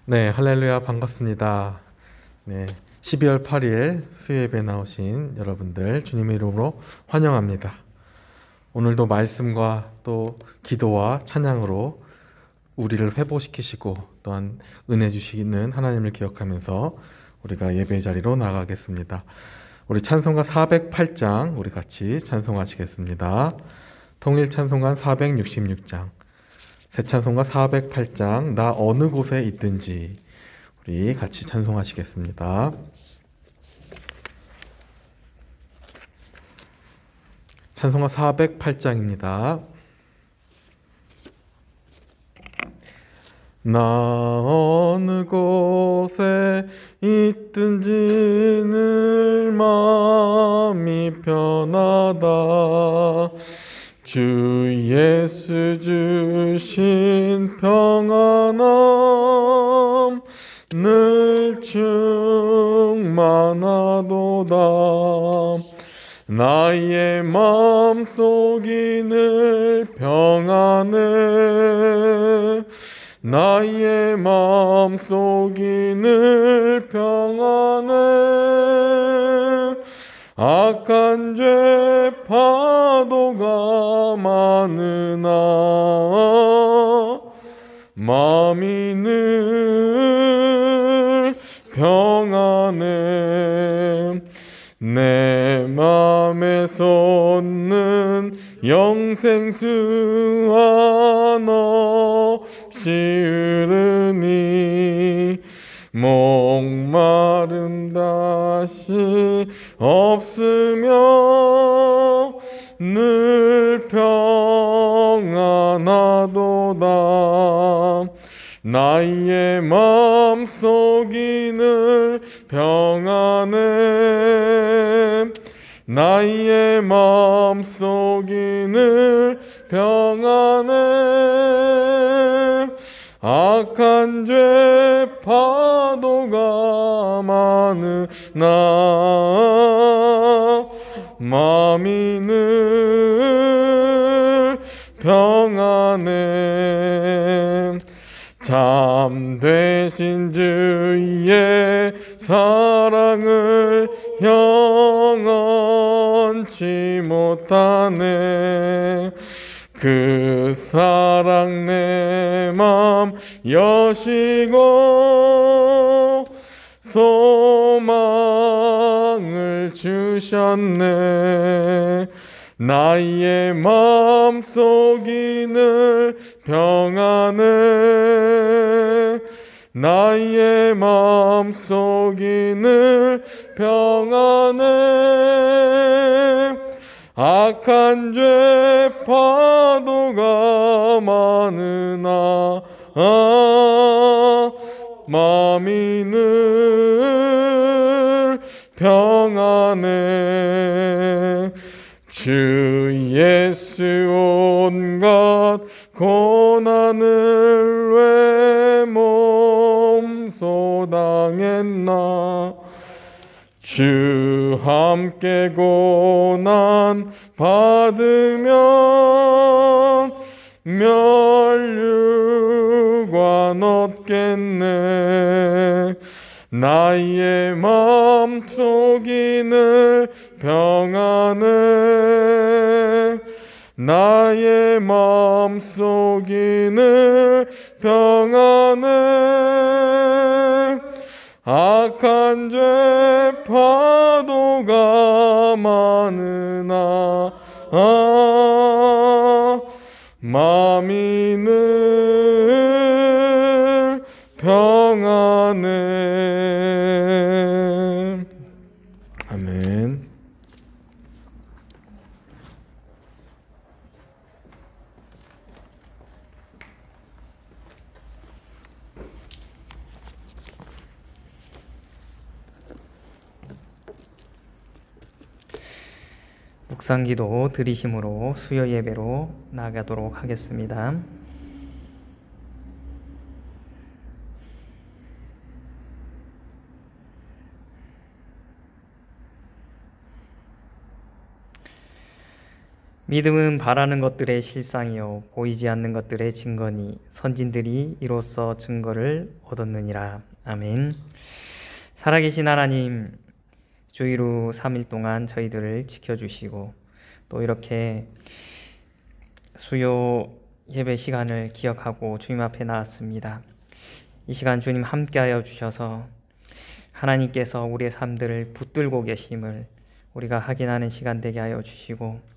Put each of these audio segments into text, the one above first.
네, 할렐루야 반갑습니다. 네, 12월 8일 수요예배 나오신 여러분들 주님의 이름으로 환영합니다. 오늘도 말씀과 또 기도와 찬양으로 우리를 회복시키시고 또한 은혜 주시는 하나님을 기억하면서 우리가 예배 자리로 나가겠습니다. 우리 찬송가 408장 우리 같이 찬송하시겠습니다. 통일 찬송가 466장, 새 찬송가 408장 나 어느 곳에 있든지 우리 같이 찬송하시겠습니다. 찬송가 408장입니다. 나 어느 곳에 있든지 늘 마음이 편하다. 주 예수 주신 평안함 늘 충만하도다. 나의 마음속이 늘 평안해. 나의 마음속이 늘 평안해. 악한 죄 파도가 많으나 마음이 늘 평안해. 내 맘에 솟는 영생수와 없이 흐르니 목마름 다시 없으며 늘 평안하도다. 나의 마음속이 늘 평안해. 나의 마음속이 늘 평안해. 악한 죄 파도가 많으나 마음이 늘 평안해. 참되신 주의 사랑을 영원치 못하네. 그 사랑 내 맘 여시고 소망을 주셨네. 나의 마음속이 늘 평안해. 나의 마음속이 늘 평안해. 악한 죄 파도가 많으나 마음이 늘 평안해. 주 예수 온갖 고난을 왜 몸소 당했나. 주 함께 고난 받으면 멸류관 얻겠네. 나의 마음속이 늘 평안해. 나의 마음속이 늘 평안해. 악한 죄 파도가 많으나 마음이 늘 평안해. 아멘. 묵상기도 드리심으로 수요 예배로 나아가도록 하겠습니다. 믿음은 바라는 것들의 실상이요 보이지 않는 것들의 증거니 선진들이 이로써 증거를 얻었느니라. 아멘. 살아계신 하나님, 주일후 3일 동안 저희들을 지켜주시고 또 이렇게 수요 예배 시간을 기억하고 주님 앞에 나왔습니다. 이 시간 주님 함께하여 주셔서 하나님께서 우리의 삶들을 붙들고 계심을 우리가 확인하는 시간 되게 하여 주시고,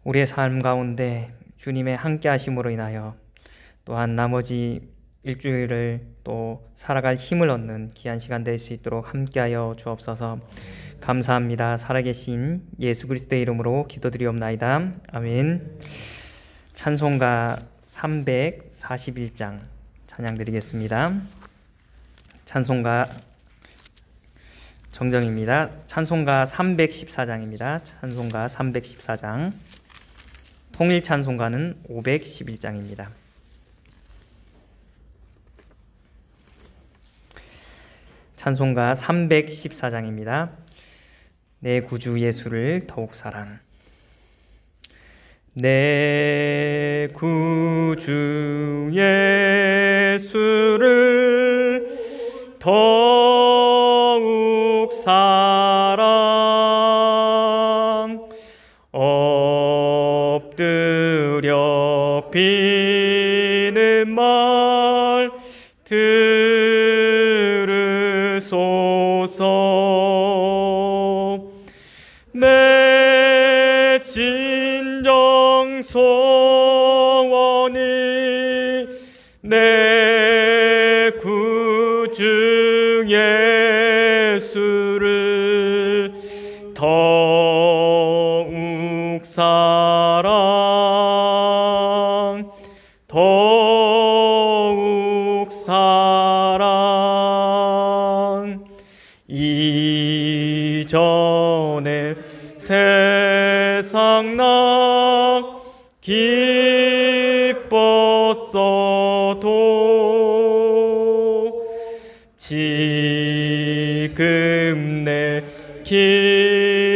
우리의 삶 가운데 주님의 함께하심으로 인하여 또한 나머지 일주일을 또 살아갈 힘을 얻는 귀한 시간 될 수 있도록 함께하여 주옵소서. 감사합니다. 살아계신 예수 그리스도의 이름으로 기도드리옵나이다. 아멘. 찬송가 341장 찬양 드리겠습니다. 찬송가 정정입니다. 찬송가 314장입니다. 찬송가 314장. 통일 찬송가는 511장입니다. 찬송가 314장입니다. 내 구주 예수를 더욱 사랑. 내 구주 예수를 더욱 사랑. 엎드려 비는 말 들으소서. 내 진정 소원이 내 구주 예수를 더욱 사랑, 더욱 사랑. 이전에 세상 나 기뻤어도 지금 내 기쁨은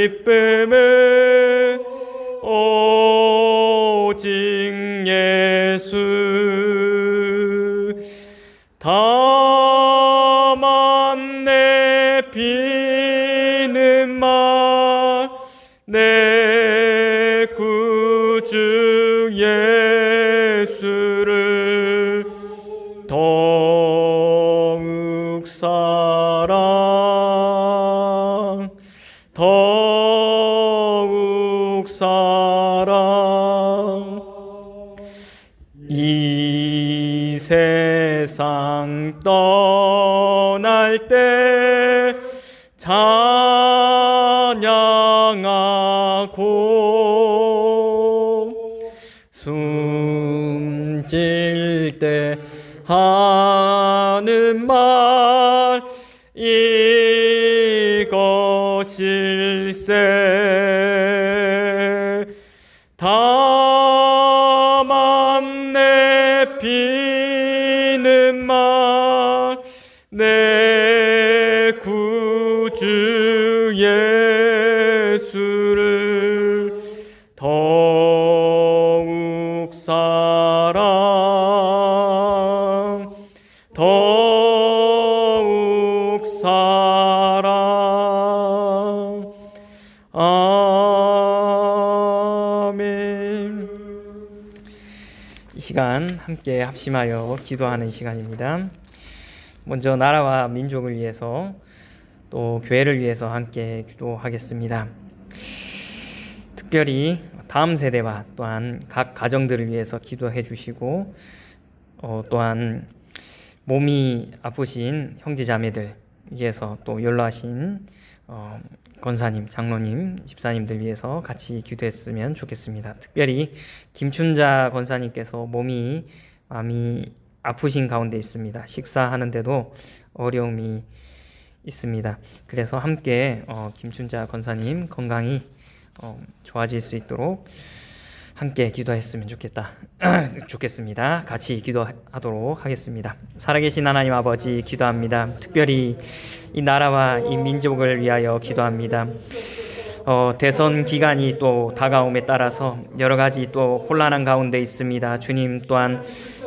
오직 예수. 다만 내 비는 말 내 구주 예수를 더욱 사랑, 더욱 사랑. 이 세상 떠날 때 찬양하고 숨질 때 하는 말 이것일세. 다만 내 비는 말 내 구주 예수를 더욱 사랑, 더욱 사랑. 아멘. 이 시간 함께 합심하여 기도하는 시간입니다. 먼저 나라와 민족을 위해서 또 교회를 위해서 함께 기도하겠습니다. 특별히 다음 세대와 또한 각 가정들을 위해서 기도해 주시고, 또한 몸이 아프신 형제자매들 위해서 또 연로하신 권사님, 장로님, 집사님들 위해서 같이 기도했으면 좋겠습니다. 특별히 김춘자 권사님께서 마음이 아프신 가운데 있습니다. 식사하는데도 어려움이 있습니다. 그래서 함께 김춘자 권사님 건강이 좋아질 수 있도록 함께 기도했으면 좋겠습니다. 같이 기도하도록 하겠습니다. 살아계신 하나님 아버지, 기도합니다. 특별히 이 나라와 이 민족을 위하여 기도합니다. 대선 기간이 또 다가옴에 따라서 여러 가지 또 혼란한 가운데 있습니다. 주님, 또한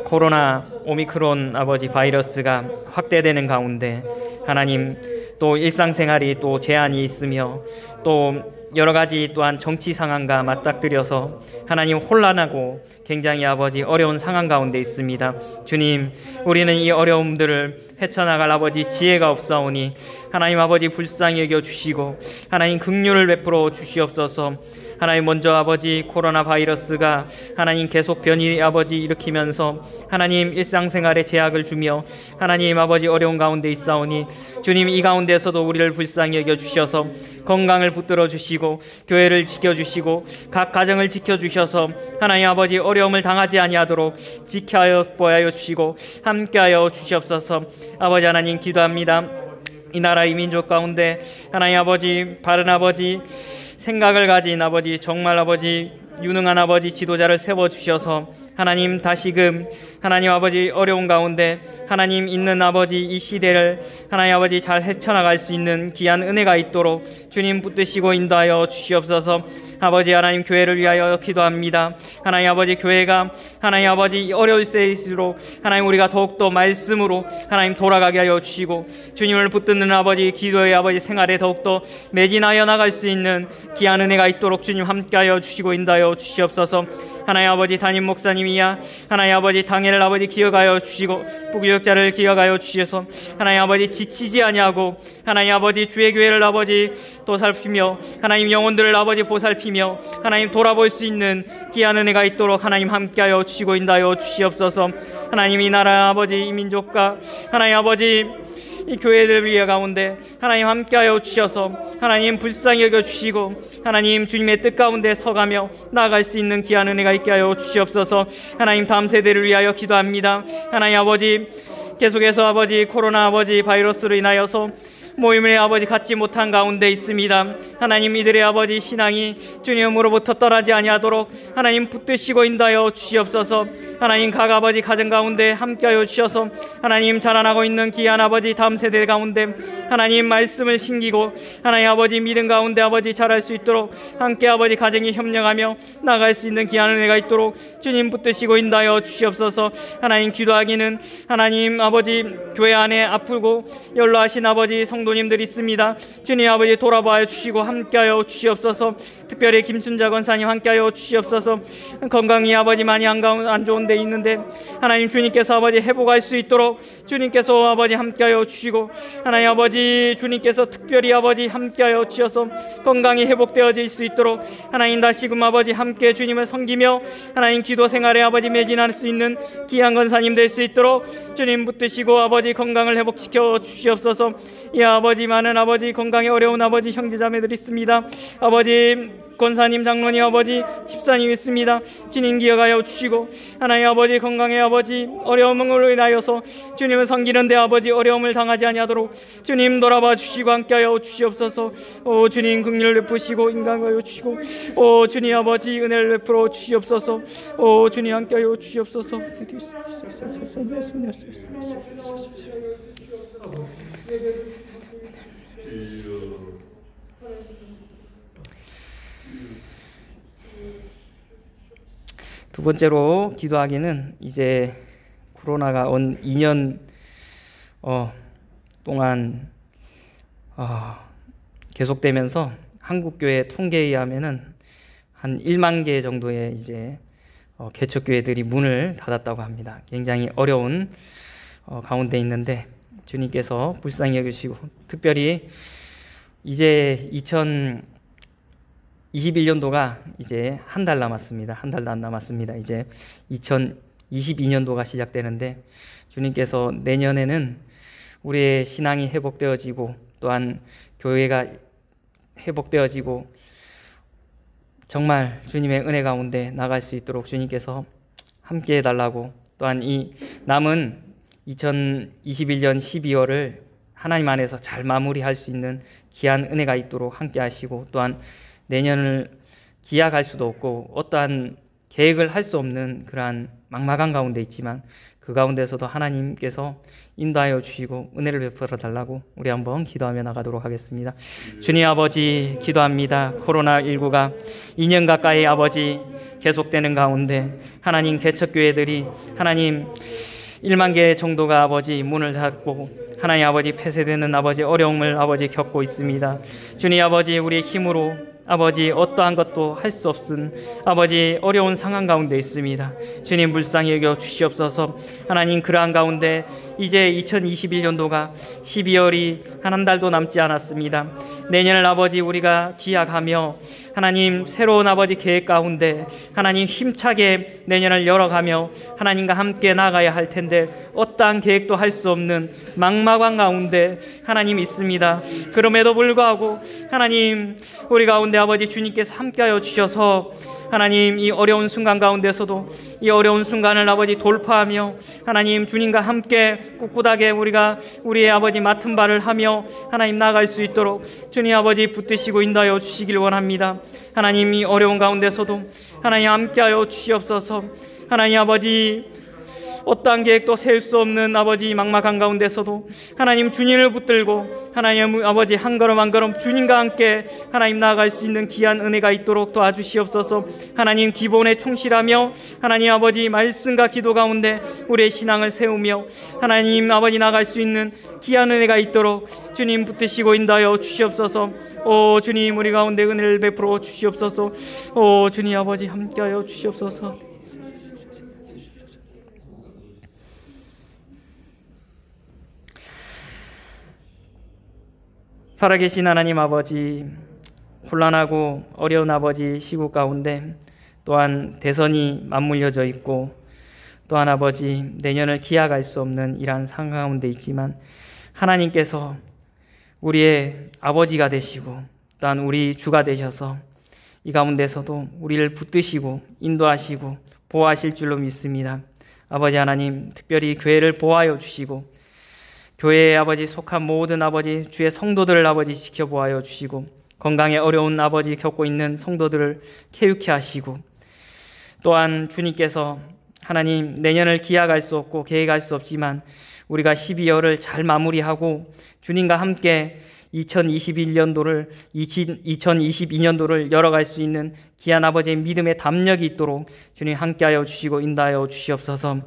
코로나 오미크론 아버지 바이러스가 확대되는 가운데 하나님, 또 일상생활이 또 제한이 있으며 또 여러 가지 또한 정치 상황과 맞닥뜨려서 하나님 혼란하고 굉장히 아버지 어려운 상황 가운데 있습니다. 주님, 우리는 이 어려움들을 헤쳐나갈 아버지 지혜가 없사오니 하나님 아버지 불쌍히 여겨 주시고 하나님 긍휼을 베풀어 주시옵소서. 하나님, 먼저 아버지 코로나 바이러스가 하나님 계속 변이 아버지 일으키면서 하나님 일상생활에 제약을 주며 하나님 아버지 어려운 가운데 있사오니 주님, 이 가운데서도 우리를 불쌍히 여겨 주셔서 건강을 붙들어 주시고 교회를 지켜주시고 각 가정을 지켜주셔서 하나님 아버지 어려움을 당하지 아니하도록 지켜하여 보하여 주시고 함께하여 주시옵소서. 아버지 하나님, 기도합니다. 이 나라 이 민족 가운데 하나님 아버지 바른 아버지 생각을 가진 아버지, 정말 아버지 유능한 아버지 지도자를 세워주셔서 하나님 다시금 하나님 아버지 어려운 가운데 하나님 있는 아버지 이 시대를 하나님 아버지 잘 헤쳐나갈 수 있는 귀한 은혜가 있도록 주님 붙드시고 인도하여 주시옵소서. 아버지 하나님, 교회를 위하여 기도합니다. 하나님 아버지, 교회가 하나님 아버지 어려울 때일수록 하나님 우리가 더욱더 말씀으로 하나님 돌아가게 하여 주시고 주님을 붙드는 아버지 기도의 아버지 생활에 더욱더 매진하여 나갈 수 있는 귀한 은혜가 있도록 주님 함께하여 주시고 인도하여 주시옵소서. 하나님 아버지, 담임 목사님이야 하나님 아버지 당회를 아버지 기억하여 주시고 부교역자를 기억하여 주셔서 하나님 아버지 지치지 아니하고 하나님 아버지 주의 교회를 아버지 또 살피며 하나님 영혼들을 아버지 보살피며 하나님 돌아볼 수 있는 귀한 은혜가 있도록 하나님 함께하여 주시고 인도하여 주시옵소서. 하나님, 이 나라 아버지 이 민족과 하나님 아버지 이 교회들 위해 가운데 하나님 함께하여 주셔서 하나님 불쌍히 여겨 주시고 하나님 주님의 뜻 가운데 서가며 나아갈 수 있는 귀한 은혜가 있게 하여 주시옵소서. 하나님, 다음 세대를 위하여 기도합니다. 하나님 아버지, 계속해서 아버지 코로나 아버지 바이러스로 인하여서 모임을 아버지 갖지 못한 가운데 있습니다. 하나님, 이들의 아버지 신앙이 주님으로부터 떠나지 아니하도록 하나님 붙드시고 인도하여 주시옵소서. 하나님, 각 아버지 가정 가운데 함께하여 주셔서 하나님 자라나고 있는 귀한 아버지 다음 세대 가운데 하나님 말씀을 심기고 하나님 아버지 믿음 가운데 아버지 자랄 수 있도록 함께 아버지 가정이 협력하며 나갈 수 있는 귀한 은혜가 있도록 주님 붙드시고 인도하여 주시옵소서. 하나님, 기도하기는 하나님 아버지 교회 안에 아프고 연로하신 아버지 성도님들 있습니다. 주님 아버지 돌아봐 주시고 함께하여 주시옵소서. 특별히 김순자 권사님 함께하여 주시옵소서. 건강이 아버지 많이 안 좋은 데 있는데 하나님 주님께서 아버지 회복할 수 있도록 주님께서 아버지 함께하여 주시고 하나님 아버지 주님께서 특별히 아버지 함께하여 주셔서 건강이 회복되어질 수 있도록 하나님 다시금 아버지 함께 주님을 섬기며 하나님 기도 생활에 아버지 매진할 수 있는 귀한 권사님 될 수 있도록 주님 붙드시고 아버지 건강을 회복시켜 주시옵소서. 이 아버지 많은 아버지 건강에 어려운 아버지 형제자매들 있습니다. 아버지 권사님, 장로님, 아버지 집사님 있습니다. 주님 기억하여 주시고 하나님 아버지 건강에 아버지 어려움으로 인하여서 주님을 섬기는데 아버지 어려움을 당하지 아니하도록 주님 돌아봐 주시고 함께하여 주시옵소서. 오 주님, 긍휼을 베푸시고 인간하여 주시고 오 주님 아버지 은혜를 베풀어 주시옵소서. 오 주님 함께하여 주시옵소서. 두 번째로 기도하기는 이제 코로나가 온 2년 동안 계속되면서 한국교회 통계에 의하면은 한 1만 개 정도의 이제 개척교회들이 문을 닫았다고 합니다. 굉장히 어려운 가운데 있는데 주님께서 불쌍히 여기시고 특별히 이제 2021년도가 이제 한 달 남았습니다. 한 달도 안 남았습니다. 이제 2022년도가 시작되는데 주님께서 내년에는 우리의 신앙이 회복되어지고 또한 교회가 회복되어지고 정말 주님의 은혜 가운데 나갈 수 있도록 주님께서 함께 해달라고 또한 이 남은 2021년 12월을 하나님 안에서 잘 마무리할 수 있는 귀한 은혜가 있도록 함께 하시고 또한 내년을 기약할 수도 없고 어떠한 계획을 할 수 없는 그러한 막막한 가운데 있지만 그 가운데서도 하나님께서 인도하여 주시고 은혜를 베풀어 달라고 우리 한번 기도하며 나가도록 하겠습니다. 주님 아버지, 기도합니다. 코로나19가 2년 가까이 아버지 계속되는 가운데 하나님 개척교회들이 하나님 1만 개 정도가 아버지 문을 닫고 하나님 아버지 폐쇄되는 아버지 어려움을 아버지 겪고 있습니다. 주님 아버지, 우리의 힘으로 아버지 어떠한 것도 할 수 없은 아버지 어려운 상황 가운데 있습니다. 주님 불쌍히 여겨 주시옵소서. 하나님, 그러한 가운데 이제 2021년도가 12월이 한 달도 남지 않았습니다. 내년을 아버지 우리가 기약하며 하나님 새로운 아버지 계획 가운데 하나님 힘차게 내년을 열어가며 하나님과 함께 나가야 할 텐데 어떠한 계획도 할 수 없는 막막한 가운데 하나님 있습니다. 그럼에도 불구하고 하나님 우리 가운데 아버지 주님께서 함께하여 주셔서 하나님 이 어려운 순간 가운데서도 이 어려운 순간을 아버지 돌파하며 하나님 주님과 함께 꿋꿋하게 우리가 우리의 아버지 맡은 바를 하며 하나님 나아갈 수 있도록 주님 아버지 붙드시고 인도하여 주시길 원합니다. 하나님 이 어려운 가운데서도 하나님 함께하여 주시옵소서. 하나님 아버지 어떠한 계획도 세울 수 없는 아버지 막막한 가운데서도 하나님 주님을 붙들고 하나님 아버지 한 걸음 한 걸음 주님과 함께 하나님 나아갈 수 있는 귀한 은혜가 있도록 도와주시옵소서. 하나님 기본에 충실하며 하나님 아버지 말씀과 기도 가운데 우리의 신앙을 세우며 하나님 아버지 나아갈 수 있는 귀한 은혜가 있도록 주님 붙드시고 인도하여 주시옵소서. 오 주님, 우리 가운데 은혜를 베풀어 주시옵소서. 오 주님 아버지 함께하여 주시옵소서. 살아계신 하나님 아버지, 혼란하고 어려운 아버지 시국 가운데 또한 대선이 맞물려져 있고 또한 아버지 내년을 기약할 수 없는 이러한 상황 가운데 있지만 하나님께서 우리의 아버지가 되시고 또한 우리 주가 되셔서 이 가운데서도 우리를 붙드시고 인도하시고 보호하실 줄로 믿습니다. 아버지 하나님, 특별히 교회를 보호하여 주시고 교회에 아버지 속한 모든 아버지 주의 성도들을 아버지 지켜보아여 주시고 건강에 어려운 아버지 겪고 있는 성도들을 쾌유케 하시고 또한 주님께서 하나님 내년을 기약할 수 없고 계획할 수 없지만 우리가 12월을 잘 마무리하고 주님과 함께 2022년도를 열어갈 수 있는 귀한 아버지의 믿음의 담력이 있도록 주님 함께하여 주시고 인도하여 주시옵소서.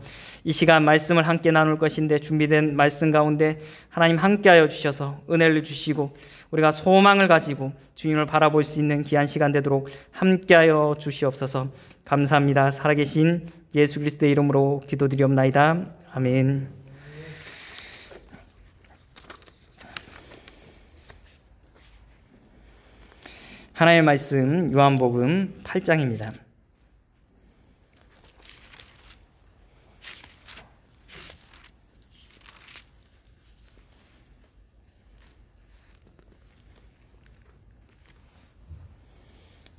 이 시간 말씀을 함께 나눌 것인데 준비된 말씀 가운데 하나님 함께하여 주셔서 은혜를 주시고 우리가 소망을 가지고 주님을 바라볼 수 있는 귀한 시간 되도록 함께하여 주시옵소서. 감사합니다. 살아계신 예수 그리스도의 이름으로 기도드리옵나이다. 아멘. 하나님의 말씀 요한복음 8장입니다.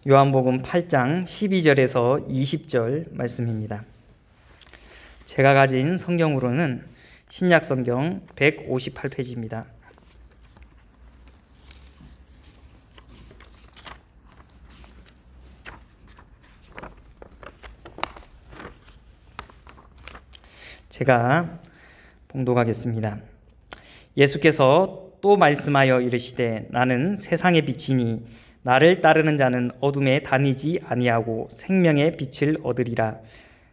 요한복음 8장 12절에서 20절 말씀입니다. 제가 가진 성경으로는 신약 성경 158페이지입니다. 제가 봉독하겠습니다. 예수께서 또 말씀하여 이르시되 나는 세상의 빛이니 나를 따르는 자는 어둠에 다니지 아니하고 생명의 빛을 얻으리라.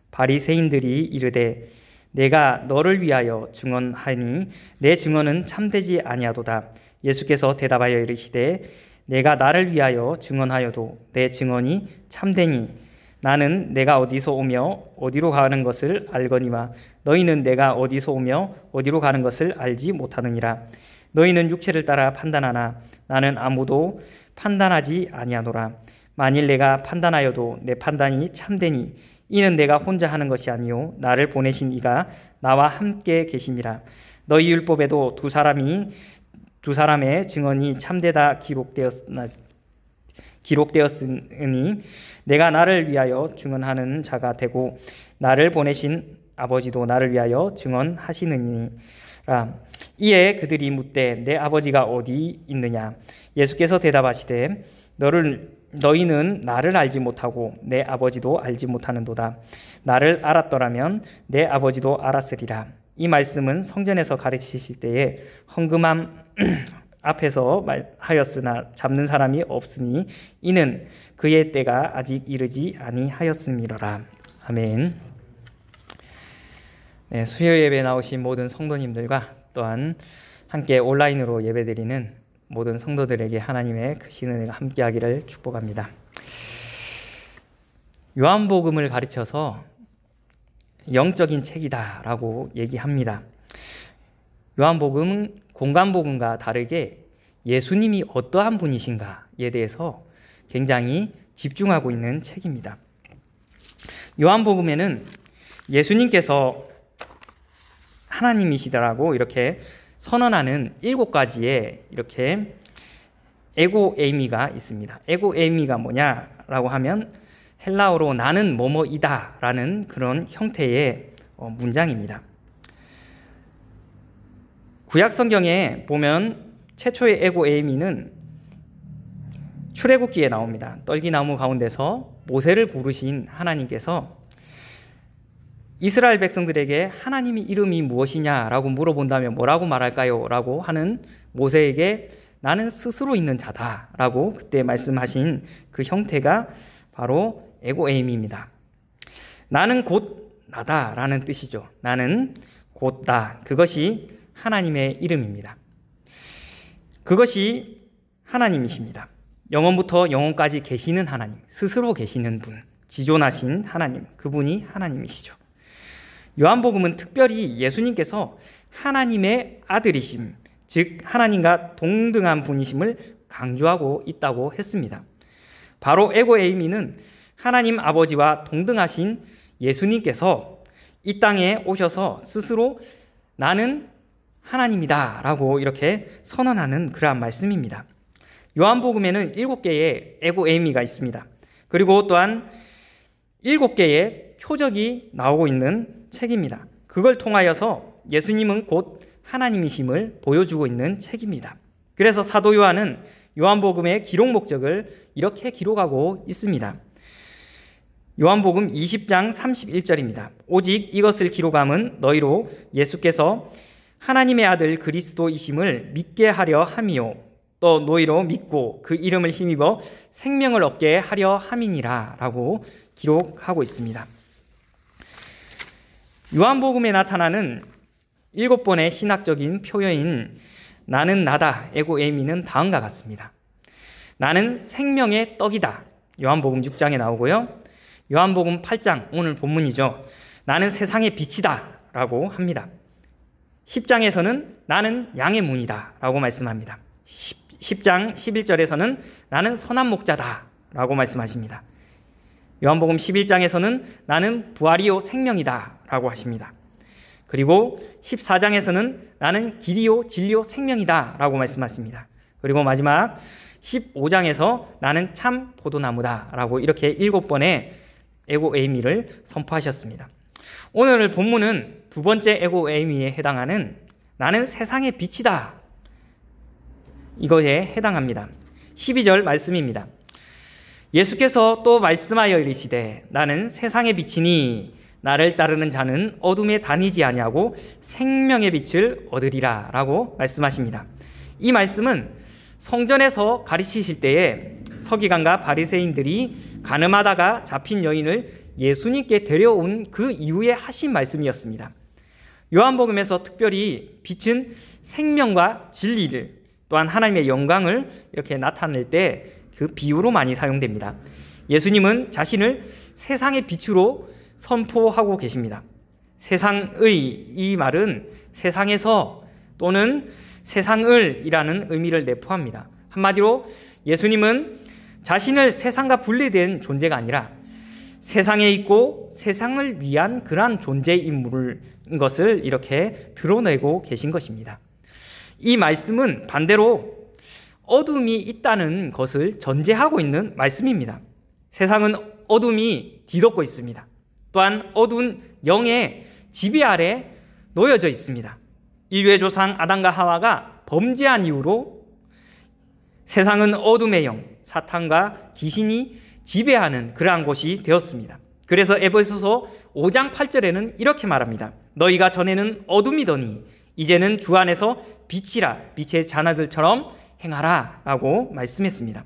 바리새인들이 이르되 내가 너를 위하여 증언하니 내 증언은 참되지 아니하도다. 예수께서 대답하여 이르시되 내가 나를 위하여 증언하여도 내 증언이 참되니 나는 내가 어디서 오며 어디로 가는 것을 알거니와 너희는 내가 어디서 오며 어디로 가는 것을 알지 못하느니라. 너희는 육체를 따라 판단하나 나는 아무도 판단하지 아니하노라. 만일 내가 판단하여도 내 판단이 참되니 이는 내가 혼자 하는 것이 아니요 나를 보내신 이가 나와 함께 계심이라. 너희 율법에도 두 사람의 증언이 참되다 기록되었으니 내가 나를 위하여 증언하는 자가 되고 나를 보내신 아버지도 나를 위하여 증언하시느니라. 이에 그들이 묻되 내 아버지가 어디 있느냐. 예수께서 대답하시되 너희는 나를 알지 못하고 내 아버지도 알지 못하는도다. 나를 알았더라면 내 아버지도 알았으리라. 이 말씀은 성전에서 가르치실 때에 헌금함 앞에서 하였으나 잡는 사람이 없으니 이는 그의 때가 아직 이르지 아니하였음이로라. 아멘. 네, 수요 예배 나오신 모든 성도님들과 또한 함께 온라인으로 예배드리는 모든 성도들에게 하나님의 크신 은혜가 함께하기를 축복합니다. 요한복음을 가르쳐서 영적인 책이다라고 얘기합니다. 요한복음은 공관복음과 다르게 예수님이 어떠한 분이신가에 대해서 굉장히 집중하고 있는 책입니다. 요한복음에는 예수님께서 하나님이시다라고 이렇게 선언하는 7가지의 이렇게 에고에이미가 있습니다. 에고에이미가 뭐냐라고 하면 헬라어로 나는 뭐뭐이다라는 그런 형태의 문장입니다. 구약 성경에 보면 최초의 에고에이미는 출애굽기에 나옵니다. 떨기나무 가운데서 모세를 부르신 하나님께서 이스라엘 백성들에게 하나님의 이름이 무엇이냐라고 물어본다면 뭐라고 말할까요? 라고 하는 모세에게 나는 스스로 있는 자다라고 그때 말씀하신 그 형태가 바로 에고에이미입니다. 나는 곧 나다라는 뜻이죠. 나는 곧 나. 그것이 하나님의 이름입니다. 그것이 하나님이십니다. 영원부터 영원까지 계시는 하나님, 스스로 계시는 분, 지존하신 하나님, 그분이 하나님이시죠. 요한복음은 특별히 예수님께서 하나님의 아들이심, 즉 하나님과 동등한 분이심을 강조하고 있다고 했습니다. 바로 에고에이미는 하나님 아버지와 동등하신 예수님께서 이 땅에 오셔서 스스로 나는 하나님이다 라고 이렇게 선언하는 그러한 말씀입니다. 요한복음에는 7개의 에고에이미가 있습니다. 그리고 또한 7개의 표적이 나오고 있는 책입니다. 그걸 통하여서 예수님은 곧 하나님이심을 보여주고 있는 책입니다. 그래서 사도 요한은 요한복음의 기록 목적을 이렇게 기록하고 있습니다. 요한복음 20장 31절입니다. 오직 이것을 기록함은 너희로 예수께서 하나님의 아들 그리스도이심을 믿게 하려 함이요 또 너희로 믿고 그 이름을 힘입어 생명을 얻게 하려 함이니라 라고 기록하고 있습니다. 요한복음에 나타나는 7번의 신학적인 표현인 나는 나다, 에고에이미는 다음과 같습니다. 나는 생명의 떡이다. 요한복음 6장에 나오고요. 요한복음 8장, 오늘 본문이죠. 나는 세상의 빛이다 라고 합니다. 10장에서는 나는 양의 문이다 라고 말씀합니다. 10장 11절에서는 나는 선한 목자다 라고 말씀하십니다. 요한복음 11장에서는 나는 부활이요 생명이다 라고 하십니다. 그리고 14장에서는 나는 길이요 진리요 생명이다 라고 말씀하십니다. 그리고 마지막 15장에서 나는 참 포도나무다 라고 이렇게 7번의 에고에이미를 선포하셨습니다. 오늘 본문은 두 번째 에고에이미에 해당하는 나는 세상의 빛이다 이거에 해당합니다. 12절 말씀입니다. 예수께서 또 말씀하여 이르시되 나는 세상의 빛이니 나를 따르는 자는 어둠에 다니지 아니하고 생명의 빛을 얻으리라 라고 말씀하십니다. 이 말씀은 성전에서 가르치실 때에 서기관과 바리새인들이 가늠하다가 잡힌 여인을 예수님께 데려온 그 이후에 하신 말씀이었습니다. 요한복음에서 특별히 빛은 생명과 진리를 또한 하나님의 영광을 이렇게 나타낼 때 그 비유로 많이 사용됩니다. 예수님은 자신을 세상의 빛으로 선포하고 계십니다. 세상의 이 말은 세상에서 또는 세상을 이라는 의미를 내포합니다. 한마디로 예수님은 자신을 세상과 분리된 존재가 아니라 세상에 있고 세상을 위한 그러한 존재인 것을 이렇게 드러내고 계신 것입니다. 이 말씀은 반대로 어둠이 있다는 것을 전제하고 있는 말씀입니다. 세상은 어둠이 뒤덮고 있습니다. 또한 어두운 영의 지배 아래 놓여져 있습니다. 인류의 조상 아담과 하와가 범죄한 이후로 세상은 어둠의 영, 사탄과 귀신이 지배하는 그러한 곳이 되었습니다. 그래서 에베소서 5장 8절에는 이렇게 말합니다. 너희가 전에는 어둠이더니 이제는 주 안에서 빛이라, 빛의 자녀들처럼 행하라 라고 말씀했습니다.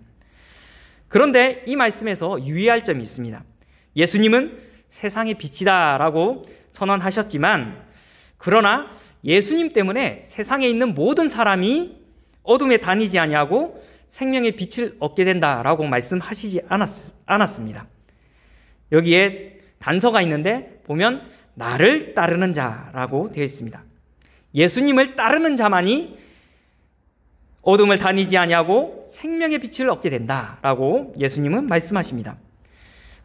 그런데 이 말씀에서 유의할 점이 있습니다. 예수님은 세상의 빛이다 라고 선언하셨지만, 그러나 예수님 때문에 세상에 있는 모든 사람이 어둠에 다니지 아니하고 생명의 빛을 얻게 된다라고 말씀하시지 않았습니다. 여기에 단서가 있는데 보면 나를 따르는 자라고 되어 있습니다. 예수님을 따르는 자만이 어둠을 다니지 아니하고 생명의 빛을 얻게 된다라고 예수님은 말씀하십니다.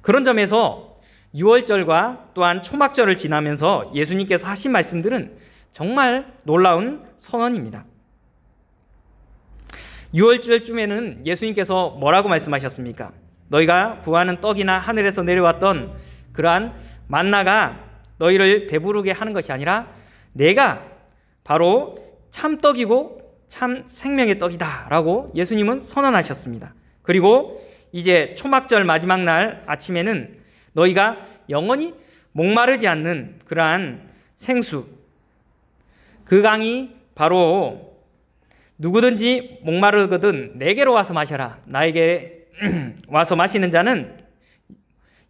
그런 점에서 유월절과 또한 초막절을 지나면서 예수님께서 하신 말씀들은 정말 놀라운 선언입니다. 유월절쯤에는 예수님께서 뭐라고 말씀하셨습니까? 너희가 구하는 떡이나 하늘에서 내려왔던 그러한 만나가 너희를 배부르게 하는 것이 아니라 내가 바로 참떡이고 참 생명의 떡이다 라고 예수님은 선언하셨습니다. 그리고 이제 초막절 마지막 날 아침에는 너희가 영원히 목마르지 않는 그러한 생수, 그 강이 바로 누구든지 목마르거든 내게로 와서 마셔라. 나에게 와서 마시는 자는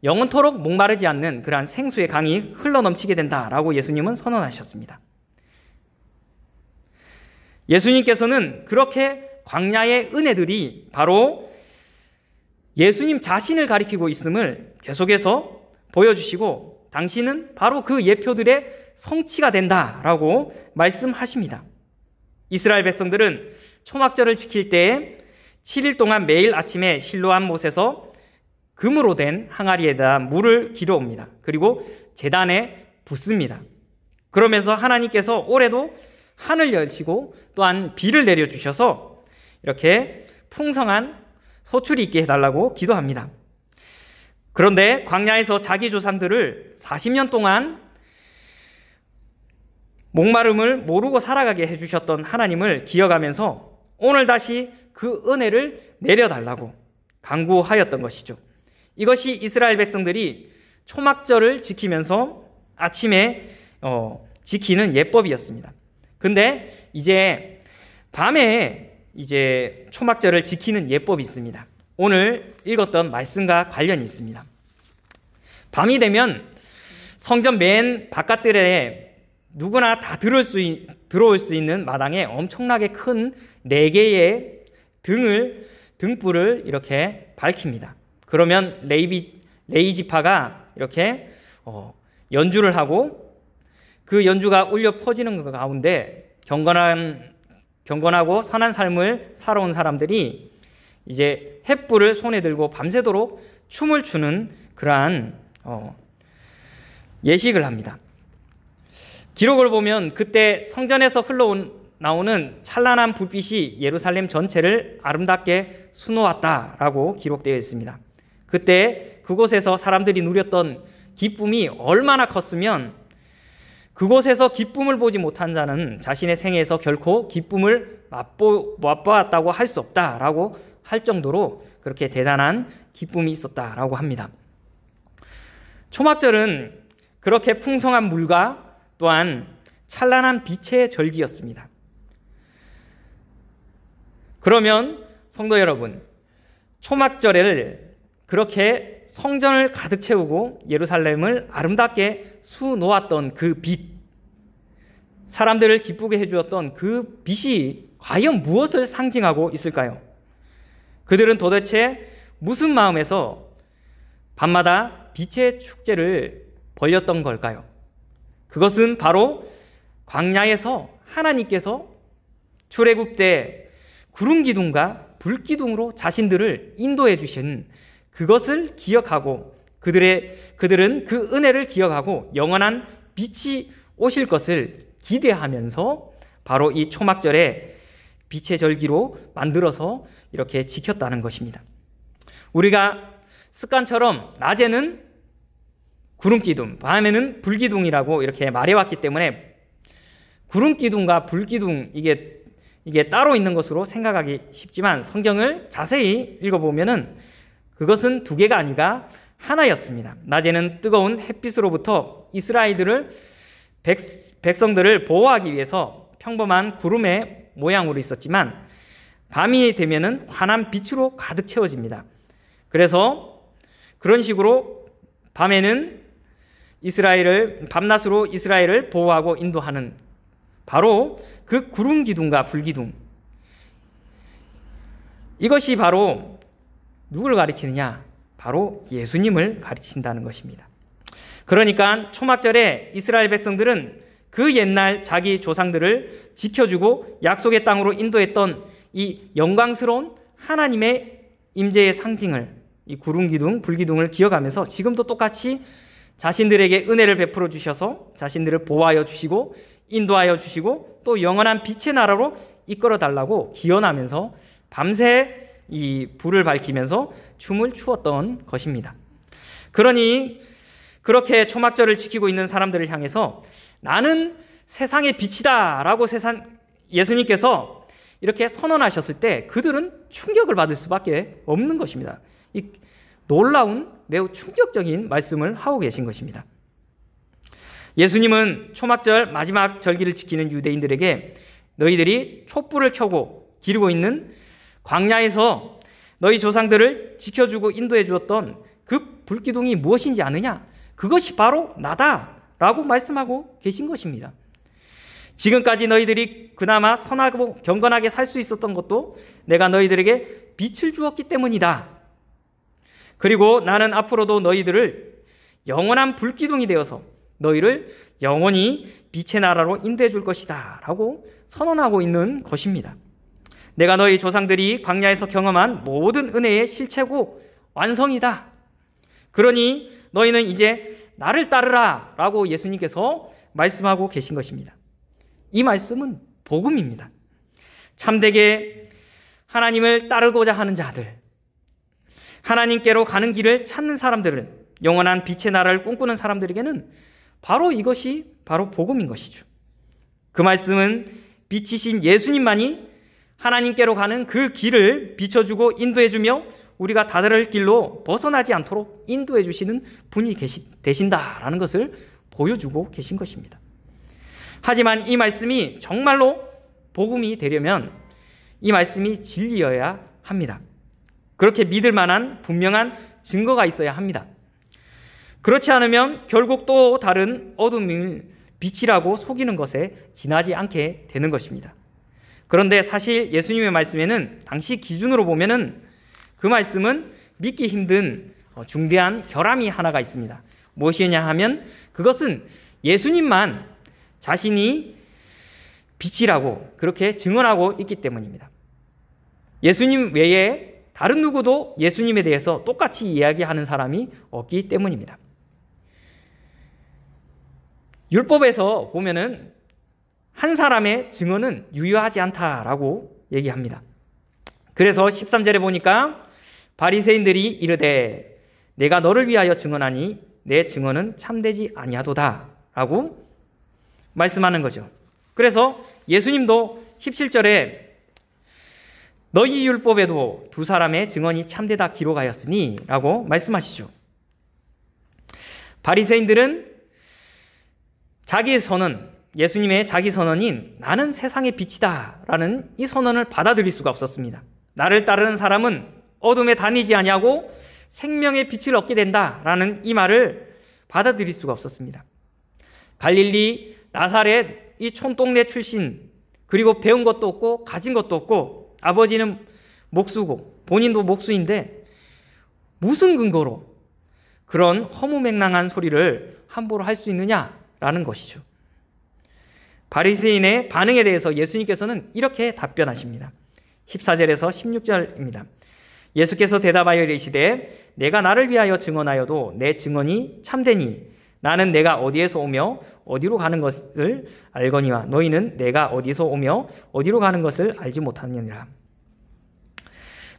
영원토록 목마르지 않는 그러한 생수의 강이 흘러넘치게 된다라고 예수님은 선언하셨습니다. 예수님께서는 그렇게 광야의 은혜들이 바로 예수님 자신을 가리키고 있음을 계속해서 보여주시고, 당신은 바로 그 예표들의 성취가 된다라고 말씀하십니다. 이스라엘 백성들은 초막절을 지킬 때에 7일 동안 매일 아침에 실로암 못에서 금으로 된 항아리에다 물을 길어옵니다. 그리고 제단에 붓습니다. 그러면서 하나님께서 올해도 하늘 여시고 또한 비를 내려주셔서 이렇게 풍성한 소출이 있게 해달라고 기도합니다. 그런데 광야에서 자기 조상들을 40년 동안 목마름을 모르고 살아가게 해주셨던 하나님을 기억하면서 오늘 다시 그 은혜를 내려달라고 간구하였던 것이죠. 이것이 이스라엘 백성들이 초막절을 지키면서 아침에 지키는 예법이었습니다. 근데 이제 밤에 이제 초막절을 지키는 예법이 있습니다. 오늘 읽었던 말씀과 관련이 있습니다. 밤이 되면 성전 맨 바깥들에 누구나 다 들어올 수 있는 마당에 엄청나게 큰 4개의 등불을 이렇게 밝힙니다. 그러면 레위 지파가 이렇게 연주를 하고 그 연주가 울려 퍼지는 것 가운데 경건하고 선한 삶을 살아온 사람들이 이제 횃불을 손에 들고 밤새도록 춤을 추는 그러한 예식을 합니다. 기록을 보면 그때 성전에서 흘러나오는 찬란한 불빛이 예루살렘 전체를 아름답게 수놓았다라고 기록되어 있습니다. 그때 그곳에서 사람들이 누렸던 기쁨이 얼마나 컸으면 그곳에서 기쁨을 보지 못한 자는 자신의 생애에서 결코 기쁨을 맛보았다고 할 수 없다라고 할 정도로 그렇게 대단한 기쁨이 있었다라고 합니다. 초막절은 그렇게 풍성한 물과 또한 찬란한 빛의 절기였습니다. 그러면 성도 여러분, 초막절을 그렇게 성전을 가득 채우고 예루살렘을 아름답게 수놓았던 그 빛, 사람들을 기쁘게 해주었던 그 빛이 과연 무엇을 상징하고 있을까요? 그들은 도대체 무슨 마음에서 밤마다 빛의 축제를 벌였던 걸까요? 그것은 바로 광야에서 하나님께서 출애굽 때 구름 기둥과 불 기둥으로 자신들을 인도해 주신 그것을 기억하고 그들은 그 은혜를 기억하고 영원한 빛이 오실 것을 기대하면서 바로 이 초막절에 빛의 절기로 만들어서 이렇게 지켰다는 것입니다. 우리가 습관처럼 낮에는 구름기둥, 밤에는 불기둥이라고 이렇게 말해왔기 때문에 구름기둥과 불기둥, 이게 이게 따로 있는 것으로 생각하기 쉽지만 성경을 자세히 읽어보면은 그것은 두 개가 아니라 하나였습니다. 낮에는 뜨거운 햇빛으로부터 이스라엘들을 백성들을 보호하기 위해서 평범한 구름의 모양으로 있었지만 밤이 되면은 환한 빛으로 가득 채워집니다. 그래서 그런 식으로 밤에는 밤낮으로 이스라엘을 보호하고 인도하는 바로 그 구름 기둥과 불 기둥, 이것이 바로 누구를 가리키느냐? 바로 예수님을 가르친다는 것입니다. 그러니까 초막절에 이스라엘 백성들은 그 옛날 자기 조상들을 지켜주고 약속의 땅으로 인도했던 이 영광스러운 하나님의 임재의 상징을, 이 구름 기둥, 불 기둥을 기억하면서 지금도 똑같이 자신들에게 은혜를 베풀어 주셔서 자신들을 보호하여 주시고 인도하여 주시고 또 영원한 빛의 나라로 이끌어 달라고 기원하면서 밤새 이 불을 밝히면서 춤을 추었던 것입니다. 그러니 그렇게 초막절을 지키고 있는 사람들을 향해서 나는 세상의 빛이다 라고 예수님께서 이렇게 선언하셨을 때 그들은 충격을 받을 수밖에 없는 것입니다. 이 놀라운 매우 충격적인 말씀을 하고 계신 것입니다. 예수님은 초막절 마지막 절기를 지키는 유대인들에게 너희들이 촛불을 켜고 기르고 있는 광야에서 너희 조상들을 지켜주고 인도해 주었던 그 불기둥이 무엇인지 아느냐? 그것이 바로 나다 라고 말씀하고 계신 것입니다. 지금까지 너희들이 그나마 선하고 경건하게 살 수 있었던 것도 내가 너희들에게 빛을 주었기 때문이다. 그리고 나는 앞으로도 너희들을 영원한 불기둥이 되어서 너희를 영원히 빛의 나라로 인도해 줄 것이다 라고 선언하고 있는 것입니다. 내가 너희 조상들이 광야에서 경험한 모든 은혜의 실체고 완성이다. 그러니 너희는 이제 나를 따르라 라고 예수님께서 말씀하고 계신 것입니다. 이 말씀은 복음입니다. 참되게 하나님을 따르고자 하는 자들, 하나님께로 가는 길을 찾는 사람들을, 영원한 빛의 나라를 꿈꾸는 사람들에게는 바로 이것이 바로 복음인 것이죠. 그 말씀은 빛이신 예수님만이 하나님께로 가는 그 길을 비춰주고 인도해주며 우리가 다다를 길로 벗어나지 않도록 인도해 주시는 분이 되신다라는 것을 보여주고 계신 것입니다. 하지만 이 말씀이 정말로 복음이 되려면 이 말씀이 진리여야 합니다. 그렇게 믿을 만한 분명한 증거가 있어야 합니다. 그렇지 않으면 결국 또 다른 어둠을 빛이라고 속이는 것에 지나지 않게 되는 것입니다. 그런데 사실 예수님의 말씀에는 당시 기준으로 보면은 그 말씀은 믿기 힘든 중대한 결함이 하나가 있습니다. 무엇이냐 하면 그것은 예수님만 자신이 빛이라고 그렇게 증언하고 있기 때문입니다. 예수님 외에 다른 누구도 예수님에 대해서 똑같이 이야기하는 사람이 없기 때문입니다. 율법에서 보면은 한 사람의 증언은 유효하지 않다라고 얘기합니다. 그래서 13절에 보니까 바리새인들이 이르되 내가 너를 위하여 증언하니 내 증언은 참되지 아니하도다 라고 말씀하는 거죠. 그래서 예수님도 17절에 너희 율법에도 두 사람의 증언이 참되다 기록하였으니 라고 말씀하시죠. 바리새인들은 자기 선언, 예수님의 자기 선언인 나는 세상의 빛이다 라는 이 선언을 받아들일 수가 없었습니다. 나를 따르는 사람은 어둠에 다니지 아니하고 생명의 빛을 얻게 된다 라는 이 말을 받아들일 수가 없었습니다. 갈릴리 나사렛 이 촌동네 출신, 그리고 배운 것도 없고 가진 것도 없고 아버지는 목수고 본인도 목수인데 무슨 근거로 그런 허무맹랑한 소리를 함부로 할 수 있느냐라는 것이죠. 바리새인의 반응에 대해서 예수님께서는 이렇게 답변하십니다. 14절에서 16절입니다. 예수께서 대답하여 이르시되 내가 나를 위하여 증언하여도 내 증언이 참되니 나는 내가 어디에서 오며 어디로 가는 것을 알거니와 너희는 내가 어디서 오며 어디로 가는 것을 알지 못하느니라.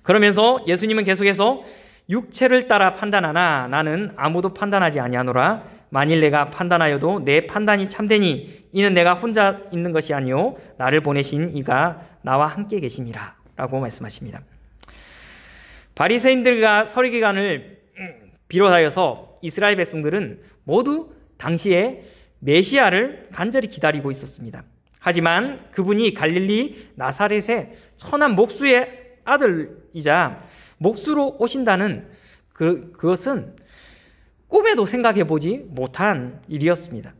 그러면서 예수님은 계속해서 육체를 따라 판단하나 나는 아무도 판단하지 아니하노라. 만일 내가 판단하여도 내 판단이 참되니 이는 내가 혼자 있는 것이 아니요 나를 보내신 이가 나와 함께 계심이라 라고 말씀하십니다. 바리새인들과 서기관을 비롯하여서 이스라엘 백성들은 모두 당시에 메시아를 간절히 기다리고 있었습니다. 하지만 그분이 갈릴리 나사렛의 천한 목수의 아들이자 목수로 오신다는 그것은 꿈에도 생각해 보지 못한 일이었습니다.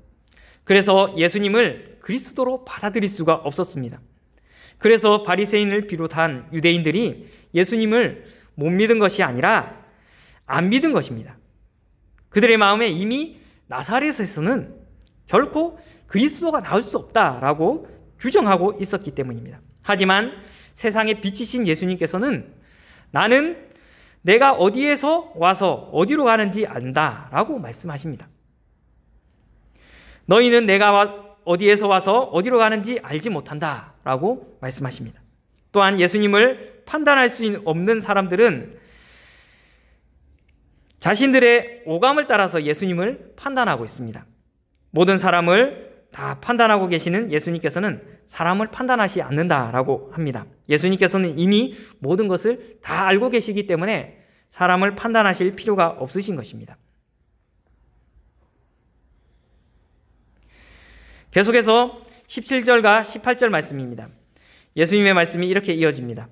그래서 예수님을 그리스도로 받아들일 수가 없었습니다. 그래서 바리새인을 비롯한 유대인들이 예수님을 못 믿은 것이 아니라 안 믿은 것입니다. 그들의 마음에 이미 나사렛에서는 결코 그리스도가 나올 수 없다라고 규정하고 있었기 때문입니다. 하지만 세상에 빛이신 예수님께서는 나는 내가 어디에서 와서 어디로 가는지 안다라고 말씀하십니다. 너희는 내가 어디에서 와서 어디로 가는지 알지 못한다라고 말씀하십니다. 또한 예수님을 판단할 수 없는 사람들은 자신들의 오감을 따라서 예수님을 판단하고 있습니다. 모든 사람을 다 판단하고 계시는 예수님께서는 사람을 판단하지 않는다라고 합니다. 예수님께서는 이미 모든 것을 다 알고 계시기 때문에 사람을 판단하실 필요가 없으신 것입니다. 계속해서 17절과 18절 말씀입니다. 예수님의 말씀이 이렇게 이어집니다.